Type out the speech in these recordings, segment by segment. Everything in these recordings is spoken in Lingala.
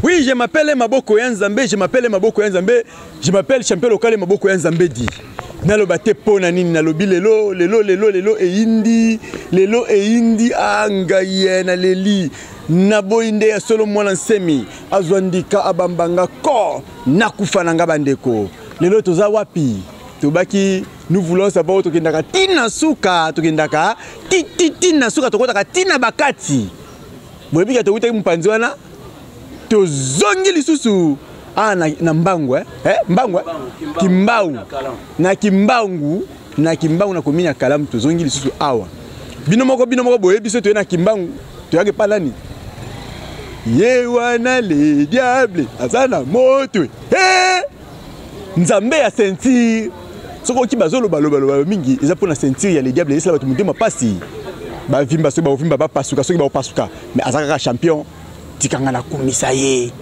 Oui, je m'appelle Maboko Yanzambe, je m'appelle Maboko Yanzambe, je m'appelle champion local Maboko Yanzambe di. Nalobate pona nini nalobi lelo e indi angaye na leli naboinde ya solo mwana nsemi azwandika abambanga ko nakufananga bandeko lelo toza wapi tobaki nous voulons savoir tokendaka tina suka tokendaka tina suka tokotaka tina bakati boyebika tokutaki mpanzi wana tozongi lisusu na mbangu mbangu kimbau na kimbangu na komina kalamu tozongi lisusu awa bino moko boye biso to na kimbangu to yake palani ye wana le diable azana moto nzambe ya sentir soko ki bazolo balo mingi eza pona sentir ya le diable esala batu mutema pasi ba vimba so ba vimba ba pasuka so ba pasuka mais azaka champion tikanga na komisa ye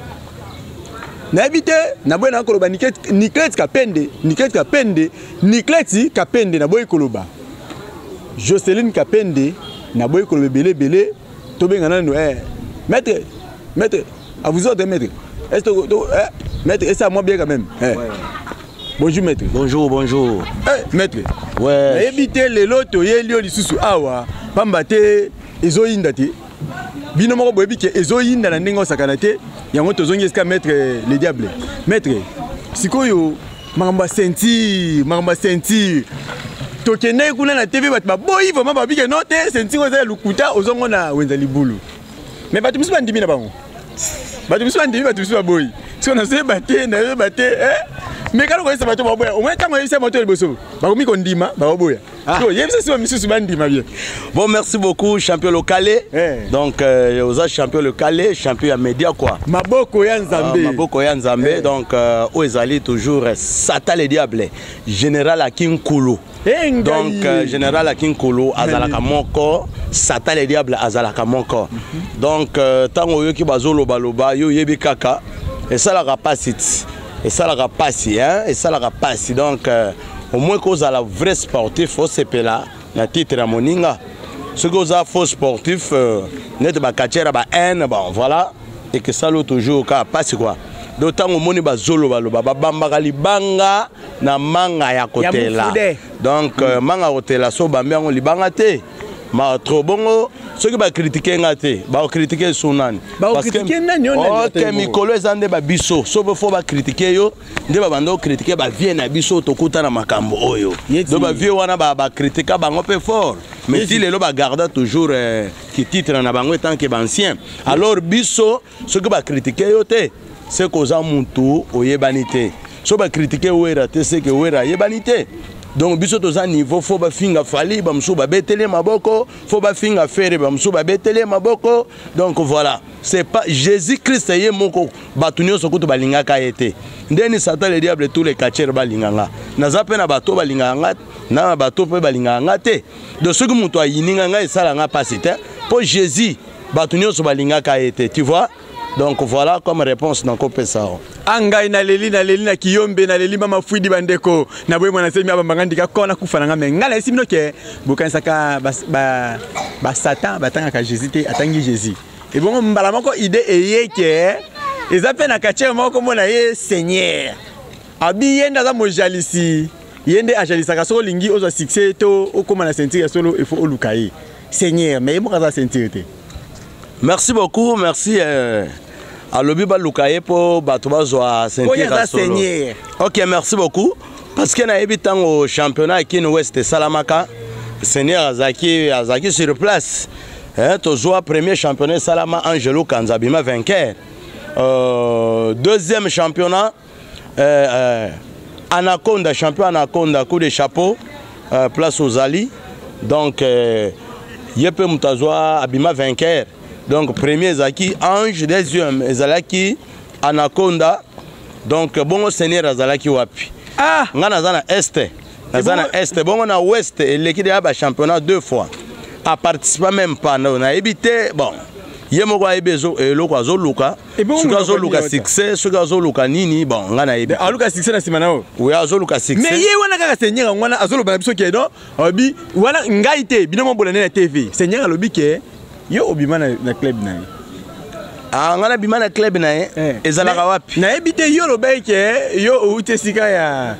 na habité na boy na koloba Nikleti Kapende na boy koloba Jocelyn Kapende na boy koloba belé to benga nanu maître à vous autres maître est-ce que maître est-ce à moi bien quand même bonjour maître bonjour maître ouais na habité les loto yelio lisusu awa pambate ezoyinda te bino moko boyebi ke ezoyinda na ndenge osakana te yango tozongi eska maître le diable maître sikoyo makamba sentir tokende kuna na TV bato baboyi vraiment babike no te sentir oza lukuta ozongo na wenza libulu mais bato misu bandimi na bango bato misu baboyi siko na se bate mais quand on voit ça bato baboya au moins tant on yebisa moto liboso bakomi kondima baboya so yebisa si misusu bandima bien. Bon, merci beaucoup champion local donc aux champion local champion à média quoi Maboko Yanzambe donc où ezali toujours Satan le diable général Akinkulu donc général Akinkulu azalaka moko Satan le diable azalaka moko donc tango yoki bazolo baloba yo yebi kaka et ça la rapacite et ça la passe donc au moins cause à la vraie sportif au CPLA na titre à moninga ce que ça faux sportif net ba kachera ba n bon voilà et que ça l'autre toujours ka passe quoi d'autant au moni ba zolo baloba ba bamba libanga na manga ya côté là donc manga côté là so bambi ngo libanga te ma trop bongo ceux qui va critiquer ngate ba critiquer sunani parce que OK mikolo ezande ba biso so faut ba critiquer yo nde ba bando critiquer ba vie na biso tokuta na makambo oyo do ba vie wana ba critiquer bango peu fort mais si les lo ba garda toujours qui titre na bango tant que ancien alors biso ceux qui va critiquer yo te c'est cause muntu oyebanité so ba critiquer wera te c'est que wera yebanité. Donc biso toza niveau faut ba finga fali ba msuba betele maboko faut ba finga fere ba msuba betele maboko donc voilà c'est pas Jésus-Christ yé moko batunyo sokuto balingaka été ndeni Satan le diable tous les kachers balinganga naza pe na bato balinganga na bato pe balinganga te de ce que muto ayininga esala nga pasite pour Jésus batunyo so balingaka été tu vois. Donc voilà comme réponse dans Kopesa. Angai na leli na kiyombe na leli mama fuidi bandeko na boye mwana semi abambangandika kona kufananga mengala esimino ke bukansaka ba Satan batanga ka Jésus te atangi Jésus. Et bon mbala moko idée eyeke ezape na kache moko mona ye Seigneur. Abi yenda za mojalisi yende ajalisaka solo lingi ozo succès to okoma na sentir solo il faut olukai. Seigneur mais mo kaza sentir te. Merci beaucoup, merci à Lobiba Lukaye pour Batouba Zoa Seigneur. Ok, merci beaucoup. Parce qu'il y a un au championnat qui est ouest Salamaka. Seigneur Azaki sur place. Tu joues premier championnat Salama Angelo Kanzabima vainqueur. Deuxième championnat Anaconda, champion Anaconda, coup de chapeau, place aux Ali. Donc, Yepe Moutazoa Abima vainqueur. Donc premier Zaki Ange, deuxième Zalaki Anaconda. Donc bon Seigneur Zalaki wapi. Ah, ngana zana est. Zana est bon na ouest et l'équipe a championnat 2 fois. A participé même pas na évité bon. Yemoko ebezo eloko azoluka. Suka azoluka succès, suka azoluka nini bon ngana ebi. Aluka succès na simana o. Oui azoluka succès. Mais ye wana kaka Seigneur ngwana azoluka biso ke no. Obi wana ngaite binomo bolane na TV. Seigneur alobi ke yo obima na club na. Ah, ngana bima na club na ezalaka wapi? Na ebite yo lobeke yo ute sika ya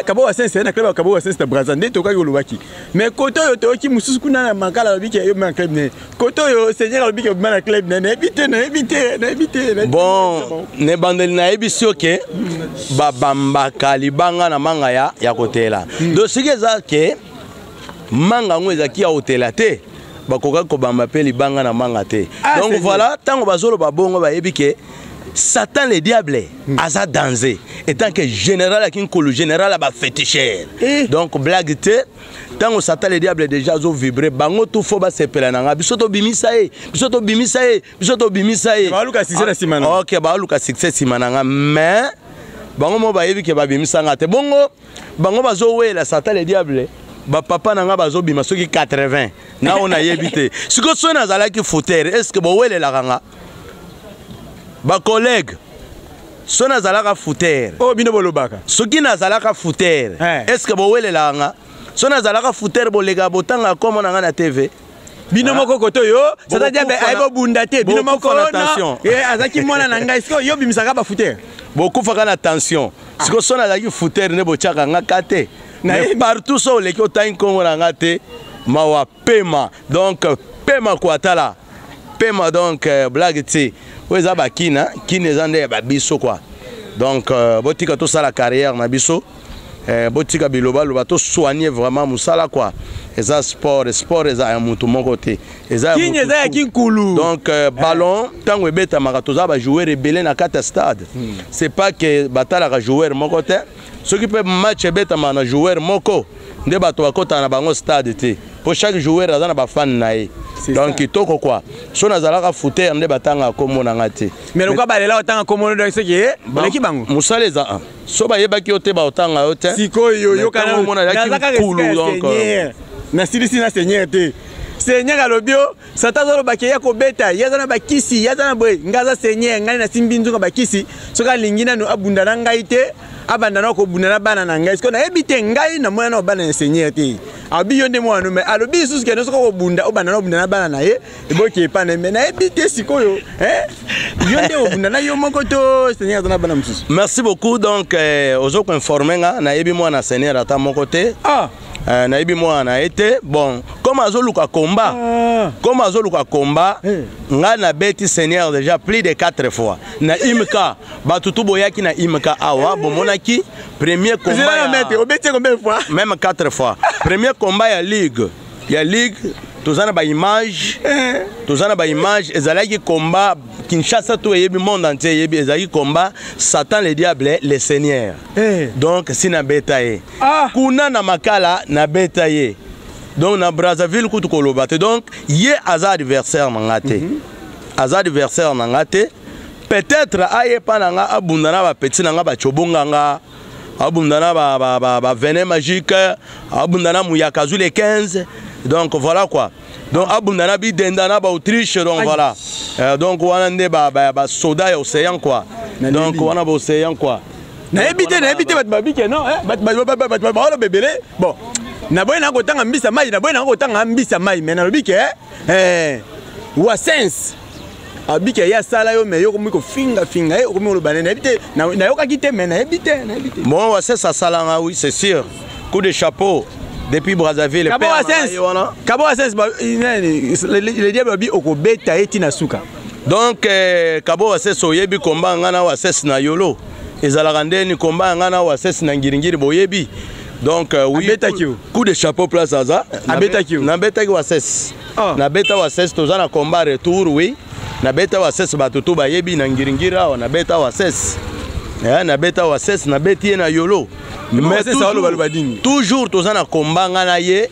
Kabo Wasense na club Kabo Wasense na Brazande to ka yo lobaki. Mais koto yo to ki mususu kuna na makala lobike yo na club ne. Koto yo seigneur lobike bima na club na ebite. Bon, ne bandeli na ebisi oke ba bamba kalibanga na manga ya kotela. Donc ce que ça que manga ngweza ki ya hotela te. Bakoka ko bamba pe libanga na manga te. Donc voilà, tango bazolo babongo ba ebike Satan le diable aza danger étant que général akinkolo général ba féticheur. Donc blague te tango Satan le diable déjà zo vibrer bango tout faut ba sepela na bisoto bimisa bisoto bimisa ba luka succès na simana. OK, ba luka succès simana mais bango mo ba ebike ba bimisa ngate bongo bango bazo wela Satan le diable ba papa nanga bazo bima soki 80 na ona yebite siko so na zala ki fouteur est-ce que bo wele la ranga ba collègue so na zala ka fouteur oh bino bolobaka soki na zala ka fouteur est-ce que bo wele la ranga so na zala ka fouteur bo lega botanga comme na na TV bino moko koto yo c'est-à-dire aibo bunda te bino moko attention azaki mwana na ngai siko yo bimisaka ba fouteur beaucoup faka na attention siko so na zala ki fouteur ne bo chaka ngaka te mais partout so les ko tan ko ngana te mawa pema donc pema kwa tala pema donc blague ti weza bakina kinezande ba biso quoi donc botika to sala carrière na biso botika biloba loba to soigner vraiment musala quoi eza sport eza ya mutu moko te eza ya kinkulu donc ballon tango ebeta makatoza ba joueur rebelle na kata stade c'est pas que batala ka joueur moko te ce qui peut match ebeta na joueur moko nde bato bakota na bango stade te pour chaque joueur azana ba fan na ye donc kitoko quoi so nazalaka fouteur nde batanga komona ngati mais lokwa balela otanga komona donc c'est que baleki bango musaleza so ba yebaki ote ba otanga ote sikoyo yo kana nazaka kulu donc na silisi na seigneur te seigneur alobio satazolo bakeya ko beta yazana bakisi yazana boy ngaza seigneur ngani na simbinzu bakisi soka lingina no abunda na ngai te abanda na ko bunda na bana na ngai siko na ebite ngai na mwana bana na seigneur te abi yonde mwana mais alobi susu ke no soko bunda obanda na bana na ye eboki epana mais na ebite sikoyo yonde obunda na yo moko to seigneur na bana mususu. Merci beaucoup donc ozoko informer nga na ebi mwana seigneur ata moko te na ebi mwana été bon comme azoluka combat nga na beti seigneur déjà plus de 4 fois na imka batutu boyaki na imka awa bomonaki premier combat même 4 fois premier combat ya ligue tozana ba image ezalaki combat Kinshasa to yebi monde entier yebi ezalaki combat Satan le diable le seigneur donc sina betaye kuna na makala na betaye donc na Brazzaville kutu kolobate donc ye aza adversaire nangate peut-être aye pa nanga abundana ba petit nanga ba chobonganga abundana ba venin magique abundana muyakazu le 15 donc voilà quoi donc abundana bidendana ba Autriche donc voilà donc wana nde ba soda ya océan quoi donc wana ba océan quoi na ebite bat babike non bat bebele bon na boy na kotanga mbisa mai mais na lobike Wasense abike ya sala yo me yo ko finga yo ko lo banene ebite na yo ka kite mais na ebite bon Wasense sala oui c'est sûr coup de chapeau depuis Brazzaville Kabo Wasense le diable bi okobeta eti na suka donc Kabo Wasense oyebi komba ngana Wasense na yolo ezalaka ndeni komba ngana Wasense na ngiringiri boyebi donc oui coup de chapeau place aza na betaki Wasense na beta Wasense tozana combat retour oui na beta Wasense batutu bayebi na ngiringira na beta Wasense na beta Wasense na beti na yolo mais toujours tozana combat ngana ye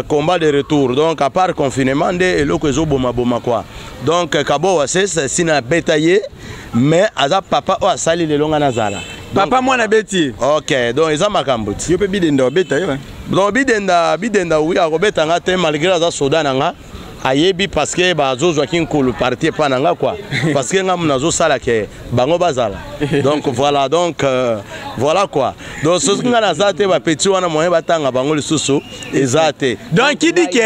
combat de retour donc à part confinement de eloko ezoboma quoi donc Kabo Wasense sina betaye mais aza papa o asali lelonga na zala papa mwana beti OK donc eza makambuti yo pe bidenda beta yo donc bidenda oui akobeta nga te malgré aza soda nanga ayebi parce que bazozwa kinkulu parti pa nanga quoi parce que nga munazo sala ke bango bazala donc voilà quoi donc ce nga na zate ba petit wana moyen batanga bango lisusu ezate donc qui dit que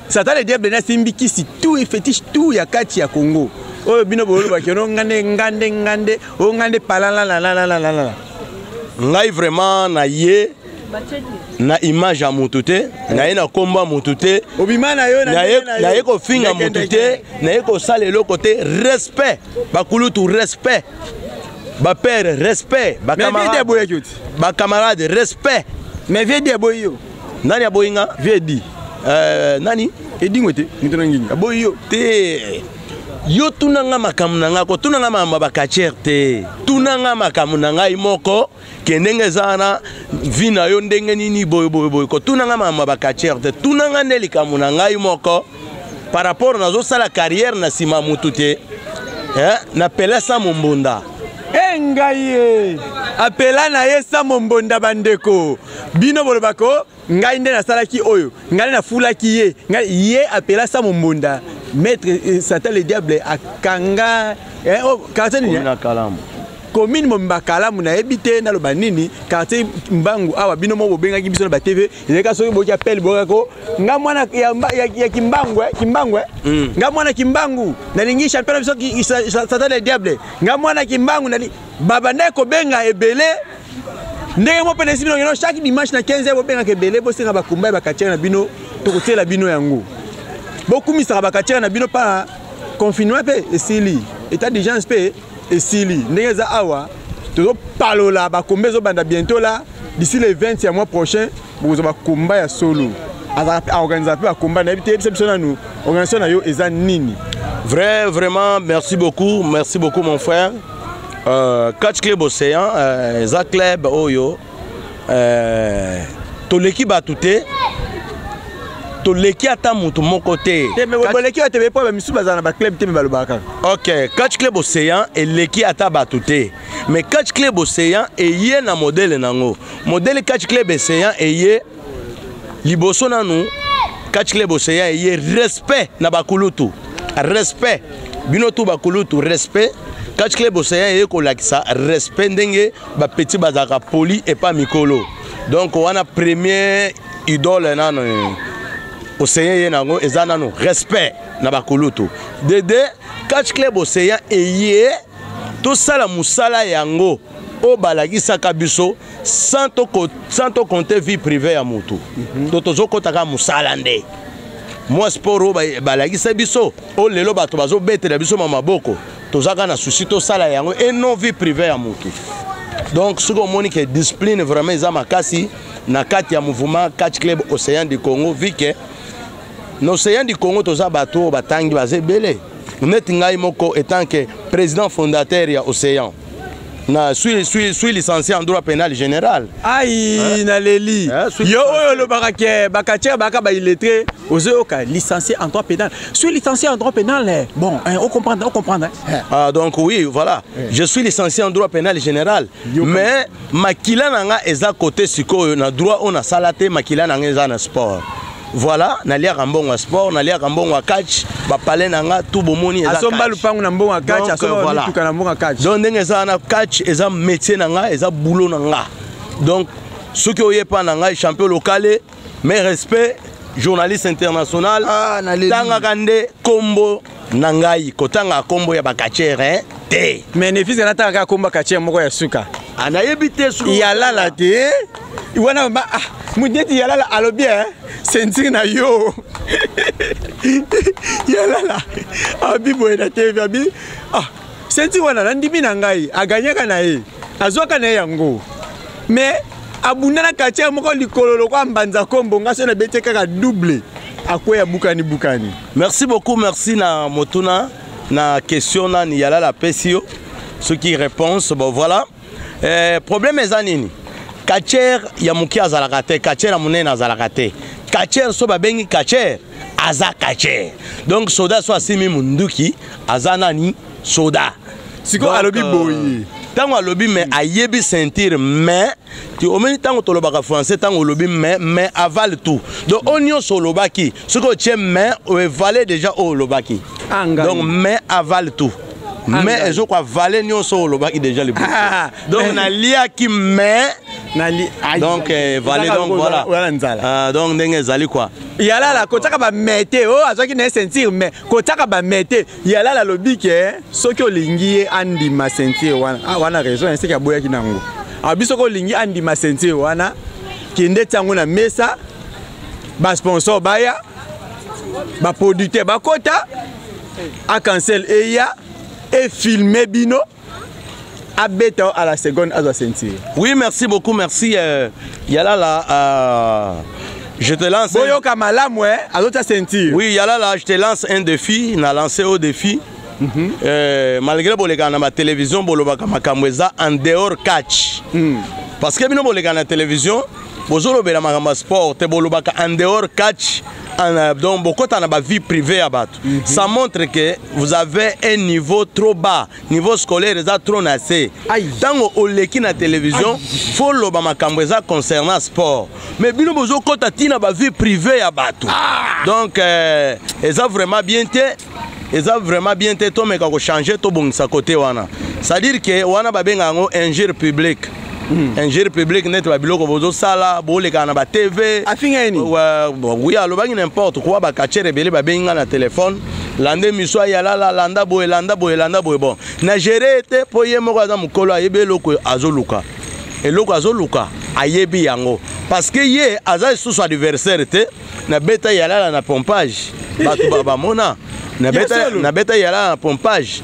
Satan le diable na simbiki si tout et fétiche tout ya kati ya Congo Oh bino bolo ba keno ngande o ngande palala. Ngai vraiment na ye na image ya mutu te na ye na komba mutu te obimana yo na ye ko finga mutu te na ye ko sala eloko te respect bakulutu respect ba père respect ba camarade respect mais vie de boyo nani aboyinga vie di nani edingote nitonanginga aboyo te yo tunanga makamu na nga ko tunanga mama bakatier te tunanga makamu na ngai moko kendenge zana vina yo ndenge nini boy ko tunanga mama bakatier te tunanga ndeli kamu na ngai moko par rapport na zo sala carrière na sima mutu te na pela sa mombonda ngai apela na ye sa mombonda bandeko bino bolobako ngai nde na salaki oyo ngai na fulaki ye ngai ye apela sa mombonda maître Satan le diable akanga quartier ni na kalamu commune Mombakalamu na ebité na loba nini quartier Mbangu awa bino mo bobengaki biso na ba TV ezeka soki boki appel bokako nga mwana ya Kimbangwe nga mwana Kimbangu nalingi champion biso Satan le diable nga mwana Kimbangu nali baba ndeko benga ebele ndenge mo pene sibino ngeno chaque dimanche na 15h bobenga ke ebele bosenga bakumba bakatier na bino tokotela bino yango beaucoup misaka bakatier na bino pa confinement pe esili état d'urgence pe esili ndenge za awa tozo palola bakombe zo banda bientôt là d'ici le 20 ya mois prochain bozo bakomba ya solo a organiser pe bakomba na bité biso na nous organisation na yo eza nini vraiment merci beaucoup mon frère Catch Club Océan eza club oyo toleki batute toleki ata mutu moko te mais boleki ata be po ba misu bazana ba club te me balobaka OK Catch Club Océan eleki ata batute mais Catch Club Océan eye na modèle nango modèle Catch Club Océan eye liboso nanu Catch Club Océan eye respect na bakulutu respect bino tu bakulutu respect Catch Club Océan eye kolakisa respect ndenge ba petit bazaka poli et pas mikolo donc on a premier idole nanu Océan ye nango ezana no respect na bakulutu dede Catch Club Océan eye to sala musala yango o balagisa kabiso sans to compter vie privée ya mutu to tozo kotaka musala nde moi sport balagisa biso o lelo bato bazo betela biso maboko tozaka na souci to sala yango et non vie privée ya mutu donc ce qu'on monique discipline vraiment eza makasi na kati ya mouvement Catch Club Océan du Congo vike l'Océan du Congo toza bato batangi bazebele net ngai moko étant que président fondateur ya Océan na suis licencié en droit pénal général aïe na leli yo oyo lo barake bakatier baka ba illettré ozoka licencié en droit pénal suis licencié en droit pénal bon on comprend ah donc oui voilà je suis licencié en droit pénal général mais makila nanga eza côté sikoyo na droit on a salaté makila nanga eza na sport voilà nalia rambongo sport nalia rambongo catch ba palais nanga tout bomoni eza asomba lupangu na mbongo catch asomba tuka na mbongo catch donc ndenge eza na catch eza métier nanga eza boulot nanga donc ce que oyepa nanga champion local mais respect journaliste international tanga kande kombo nangai kotanga kombo ya bakatier te mais ne fils na tanga kombo catcher moko ya suka anayebi te suka yalala te iwana ba mudeti yalala alobi sentir na yo yalala abi boye na TV abi sentir wana ndimi na ngai aganyaka na ye azwaka na yango mais abunda na quartier moko likololo kwa mbanza kombo ngaso na bete kaka double akoya bukani merci beaucoup merci na motuna na question na ni yalala pesio ce qui réponse bon voilà problème ezanini Catcher ya muki azalaka te catcher ya munene azalaka te catcher so babengi catcher aza catcher donc soda so asimi munduki aza nani soda siko alobi boyi tango alobi mais ayebi sentir mais tu omeni tango tolobaka français tango olobi mais avale tout donc onyo solobaki siko tient mais o valait déjà o lobaki donc mais avale tout mais je crois valer nyonso lobaki déjà le donc na liaki mais donc valé donc voilà donc ndenge ezali quoi yalala kotaka ba mete o azaki na ceinture mais kotaka ba mete yalala lobi ke soki olingi andi ma ceinture wana raison c'est ka boya kinango abiso ko lingi andi ma ceinture wana kinde tango na mesa ba sponsor baya ba producteur ba kota a cancel eya et filmer bino à bêta à la seconde à la ceinture. Oui, merci beaucoup, merci. Yalala, je te lance. Boyo Kamala, moi, à l'autre ceinture. Oui, Yalala, je te lance un défi. On a lancé au défi. Malgré que ma télévision, en dehors catch. Parce que la télévision, sport, en dehors catch. Donc, beaucoup de vie privée à battre. Ça montre que vous avez un niveau trop bas, niveau scolaire trop nassé. Tant que vous avez la télévision, il faut que vous concernant le sport. Mais vous avez une vie privée à battre. Donc, ils ont vraiment bien été. Ils ont vraiment bien été. Mais quand vous changez tout bon ça côté wana. C'est-à-dire que wana babenga ngo ingénieur public. Ingénieur public net ba biloko bozo sala boleka na ba TV afingeni oui alobangi n'importe quoi ba kachere bele ba benga na téléphone lande miswa ya la landa boye bon na gérer te poye moko za mukolo ayebe loko azoluka eloko azoluka ayebi yango parce que ye aza sous adversaire te na beta ya la na pompage batu baba mona na beta ya la na pompage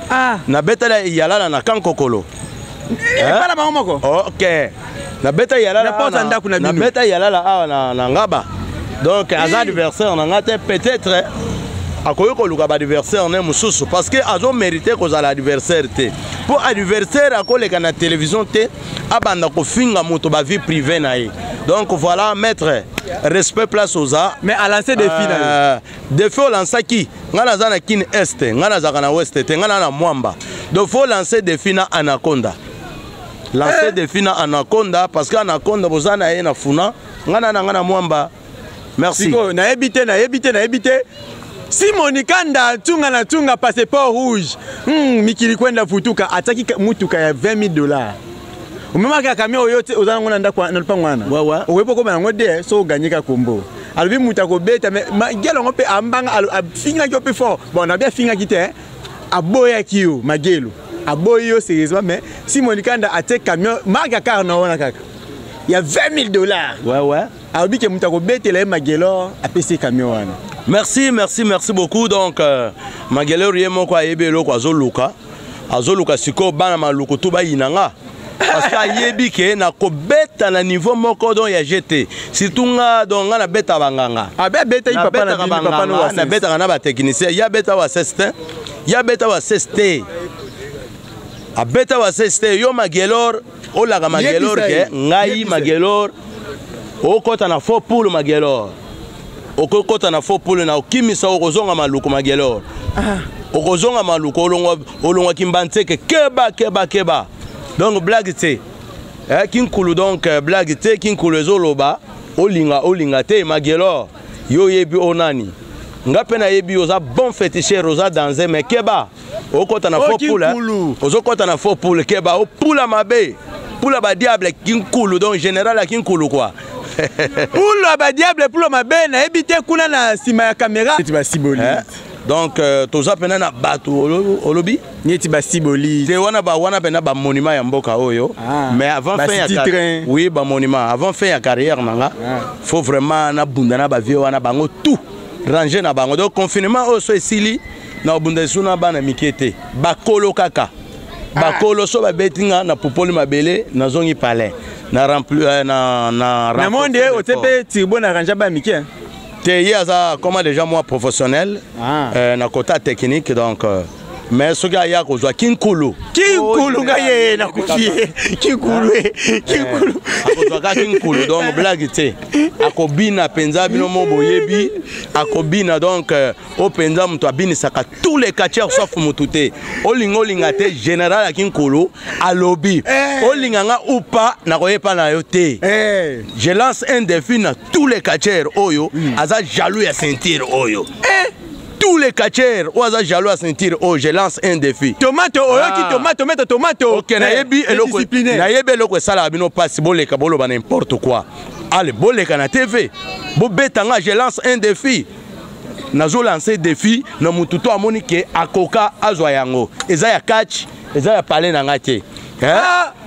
na beta ya la na kankokolo. Ok. Na beta yalala na beta yalala na ngaba. Donc az adversaire na ngate peut-être akoyo ko luka ba adversaire na mususu parce que azo mérité ko za l'adversaire te. Pour adversaire akoleka na télévision te abanda ko finga moto ba vie privée na ye. Donc voilà maître respect place aux a mais à lancer des filles défi lancer qui ngana za na kin est ngana za na ouest te ngana na mwamba. Donc faut lancer des filles na Anaconda. Lancer des filles à Anaconda parce qu'Anaconda vous en avez na funa ngana mwamba. Merci. Na éviter si Monikanda tunga passeport rouge mikili kwenda futuka ataki mutuka ya $20,000 umemaka kamio yote uzana ngona ndakwa nalipangwana uwepo ko bango de so ganyika kombo albi mutako beta magelo ngope ambanga afinga ko pe fort bon na bien finga kite aboya kiyo magelo aboyo sérieusement mais si Monikanda a tes camions marque car non on kaka il y a $20,000 albi ke mutako beta la magelo a PC camion wana. Merci beaucoup. Donc, Magelo Riemo kwa yebe loko azoluka siko bana maluko tuba inanga. Parce que yebi ke na ko beta na niveau moko don ya jeté. Surtout nga don nga na beta banganga. Beta papa na beta na ba technicien, ya beta wa seste. Ya beta wa seste. A beta wa seste yo Magelor, o la Magelor ke ngai Magelor. O kota na faux pour Magelor. Okokota na faux poule na okimisa okozonga maluko Magelor. Okozonga maluko olongwa kimbanteke keba. Donc blague te. Kinkulu donc blague te kinkulu ezoloba olinga te Magelor. Yo yebi onani. Ngape na yebi oza bon féticheur oza danser mais keba. Okota na faux poule. Ozokota na faux poule keba o poula mabe. Poula ba diable kinkulu donc général à kinkulu quoi. Pour le diable, pour ma benne, éviter qu'on a la sima caméra. Tu vas siboli. Donc, tout ça, pendant na bateau au lobby. Tu vas siboli. Tu wana ba monument ya mboka oyo. Mais avant faire carrière, oui, ba monument. Avant faire carrière nanga, faut vraiment na bundana ba vie wana bango tout ranger na bango. Donc confinement au so esili na bunda suna bana mikete. Ba kolo kaka. Ba kolo so ba betinga na popoli mabele na zongi palais. Na rempli na mais monde au TP Tirbo na ranja ba miké te yaza comme déjà moi professionnel na côté technique donc mais ce gars ya ko zwa kinkulu ngaye na kufie kinkulu akozwa kinkulu donc blague te akobina penza bino mo boyebi akobina donc o penza mtu abini saka tous les quartiers sauf mutute olinga te général akinkulu alobi olinganga upa na koyepa na yo te je lance un défi na tous les quartiers oyo aza jaloux ya sentir oyo tous les catcheurs oza jaloux à sentir oh je lance un défi tomate tomate ok nayebi eloko esala bino pasi boleka boloba n'importe quoi allez boleka na TV bobetanga je lance un défi nazo lancer défi na mututo amoni ke akoka azwa yango eza ya catch eza ya parler na ngate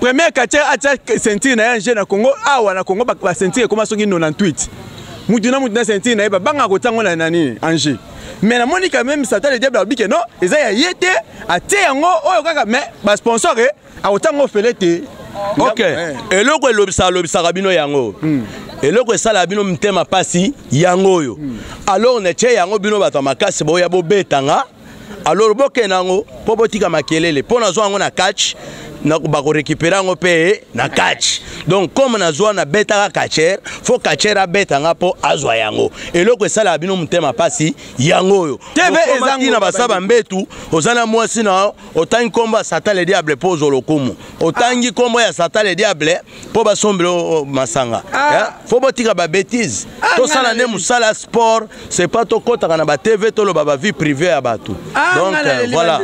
premier catcher atia sentir na ya na Congo awa na Congo ba sentir comme soki 98 mutu na sentir na ba banga ko tango na nani Angers mais na moni quand même Satan le diable a dit que non eza ya yete atie yango oyo kaka mais ba sponsor a otango felete ok eloko lobisa rabino yango eloko esala bino mtema pasi yango yo alors ne tie yango bino bato makasi boya bobetanga alors bokenango po botika makelele po nazo yango na catch na bako récupérer ngo pe na catch donc comme nazo na betaka catcher faut catcher a betanga po azwa yango eloko esala bino mtema pasi yango yo TV ezangi na basaba mbetu ozana mwasi na otangi komba Satan le diable po zolokumu otangi kombo ya Satan le diable po basombelo masanga faut botika ba bêtise to sala ne musala sport c'est pas to kota na ba TV to lo ba vie privée ya batu donc voilà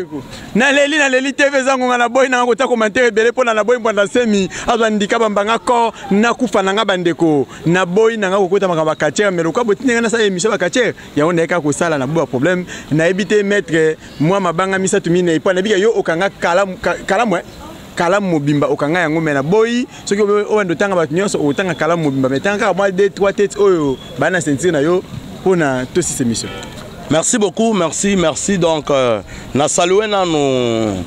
na leli TV zangu na boy na ko ta commentaire belé pona na boy mbanda semi azandika bambanga ko na kufa na bandeko na boy na ko kota makamba kacher mais ko botinga na sa émission ba kacher ya on eka ko sala na bo problème na ebité maître moi mabanga misatu mine ipo na bika yo okanga kalamu mobimba okanga yango mena boy soki o ndo tanga bat nyonso otanga kalamu mobimba metanga moi 2-3 têtes oyo bana sentir na yo pona to si émission. Merci beaucoup, merci. Donc, na salué dans nos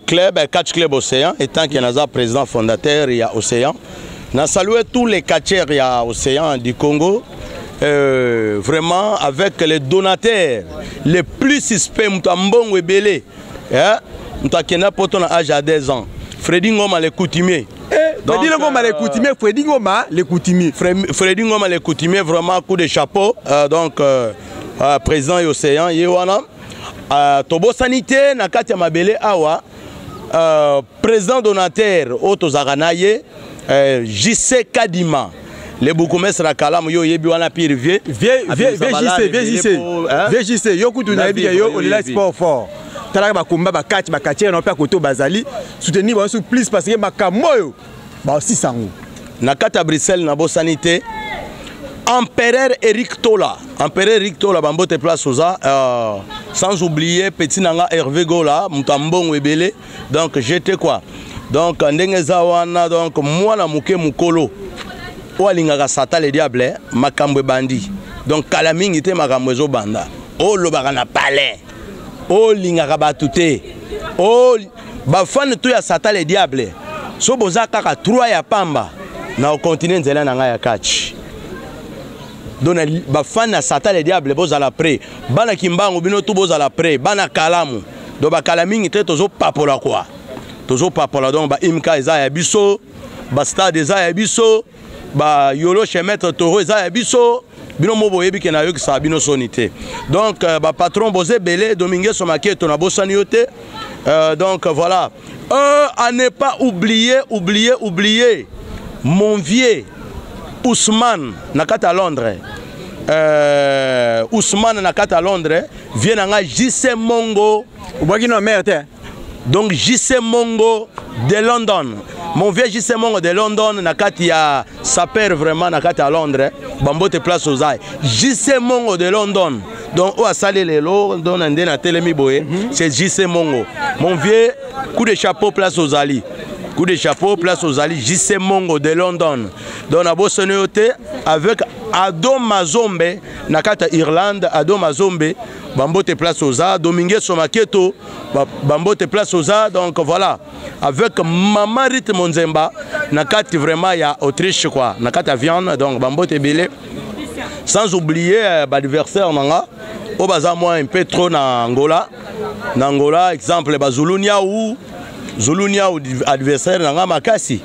club, catch club Océan, étant qu'il y a président fondateur, il y a Océan. Na salué tous les catcheurs, il y a Océan du Congo. Vraiment, avec les donateurs les plus suspects, Moutambong Webele. Moutakena Poto na âge à 10 ans. Freddy Ngoma le coutumier. Freddy Ngoma le coutumier, Freddy Ngoma le coutumier. Freddy Ngoma le coutumier, vraiment coup de chapeau. Donc, président et Océan, Yewana. Tobo Sanité, Nakatia Mabele Awa. Président donateur, Otozaranaye, JC Kadima. Les Boukoumès Rakalam, Yo Yebiwana Pire VJC, Yokutu Nabi, Yo, Olila Sport Fort. Talaka Bakumba, Bakati, Bakati, on peut Koto Bazali, soutenir plus parce que Bakamoyo, aussi sango. Nakata Bruxelles, Nabo Sanité. Empereur Eric Tola, Bambote Place Oza, sans oublier Petit Nanga Hervé Gola, Moutambong Webele, donc j'étais quoi? Donc Ndengezawana, donc moi la Mouké Moukolo, Oualinga Sata le diable, Makambwe Bandi, donc Kalaming était Makamwezo Banda, Oh Lobarana Palais, Oh Linga Batute, Oh Bafan tout ya Sata le diable, So Boza Kaka 3 ya Pamba, na au continent Zela Nanga ya catch. Donc bafan na Satan le diable boza la pré bana kimbango bino tout boza la pré bana kalamu do ba kalamingi te tozo papola quoi tozo papola donc ba imka eza ya biso ba stade eza ya biso ba yolo chez maître Toro eza ya biso bino mo boyebi ke na yo ki sa bino sonité donc ba patron bozé belé Domingue Somaketo na bosani yote donc voilà à ne pas oublier mon vieux Ousmane Nakata Londres. Ousmane Nakata Londres vient à JC Mongo. Donc JC Mongo de London. Mon vieux JC Mongo de London Nakati a sa père vraiment Nakata Londres. Bambote place aux ailes. JC Mongo de London. Donc où a salé les lots dans un den à Télémi Boé. C'est JC Mongo. Mon vieux coup de chapeau place aux Ali. Coup de chapeau, place aux alliés, JC Mongo de London. Dans la Bossonioté, avec Ado Mazombe, Nakata Irlande, Ado Mazombe, Bambote place aux A, Domingue Somaketo, Bambote place aux A, donc voilà. Avec Mamarit Monzemba, Nakati vraiment, il y a Autriche quoi, Nakata viande, donc Bambote Belé. Sans oublier l'adversaire, au bazar moi un peu trop dans Angola. Dans Angola, exemple, Bazulunia ou Zulunia ou adversaire nanga makasi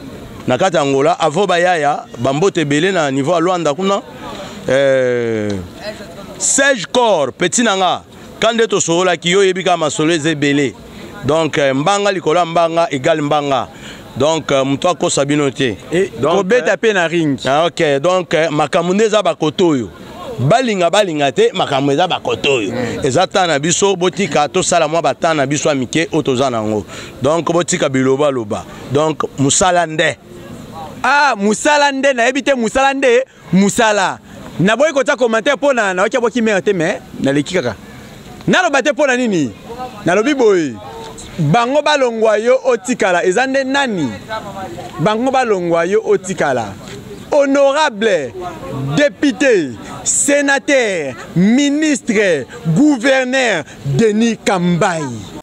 nakata Angola avo bayaya bambote belé na niveau à Luanda kuna Serge Corps petit nanga kande to sola kiyo yebika masolo belé donc mbanga likola mbanga égal mbanga donc mutwa ko sabinoté donc beta pe na ring OK donc makamunde za bakoto yo balinga te makambo eza bakoto oyo eza ta na biso botika tosala mwa bata na biso amike oyo toza nango donc botika biloba loba donc musala nde musala nde nayebi te musala nde musala naboyi kotia commentaire mpona naokia boki mere te me naleki kaka naloba te mpona nini nalobi boye bango balongwa yo otikala eza nde nani bango balongwa yo otikala honorable député sénateur ministre gouverneur Denis Kambai